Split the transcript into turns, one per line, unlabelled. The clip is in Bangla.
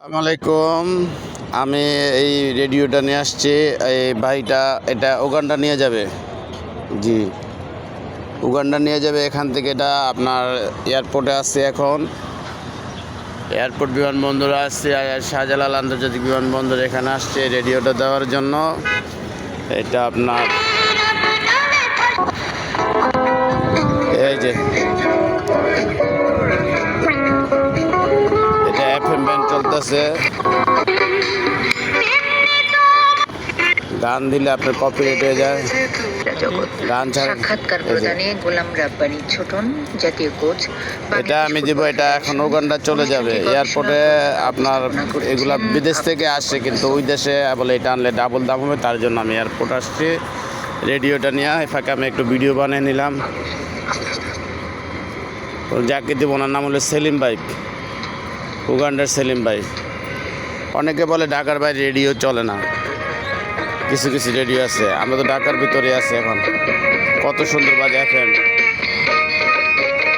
আসসালামু আলাইকুম। আমি এই রেডিওটা নিয়ে আসছি। এই ভাইটা এটা উগান্ডা নিয়ে যাবে। জি, উগান্ডা নিয়ে যাবে। এখান থেকে এটা আপনার এয়ারপোর্টে আসছে। এখন এয়ারপোর্ট বিমানবন্দরে আসছে, শাহজালাল আন্তর্জাতিক বিমানবন্দর এখানে আসছে রেডিওটা দেওয়ার জন্য। এটা আপনার এই যে এটা FM ব্যান্ড চলতেছে। গান দিলে আপনার কপিরাইট হয়ে যায়। গান ছাড়া
সাক্ষাৎকার প্রদানে গোলাম রাব্বানী ছোটন, জাতীয় কোচ।
এটা আমি দিব। এটা এখন উগান্ডা চলে যাবে। এয়ারপোর্টে আপনার এগুলা বিদেশ থেকে আসে, কিন্তু ওই দেশে বলে এটা আনলে ডাবল দাম হবে, তার জন্য আমি এয়ারপোর্ট আসছি রেডিওটা নিয়ে। এই ফাঁকে আমি একটু ভিডিও বানিয়ে নিলাম। যাকে দিব ওনার নাম হলো সেলিম ভাই, উগান্ডার সেলিম ভাই। অনেকে বলে ঢাকার বাইরে রেডিও চলে না, কিছু কিছু রেডিও আছে। আমরা তো ঢাকার ভিতরে আছি। এখন কত সুন্দর বাজে FM।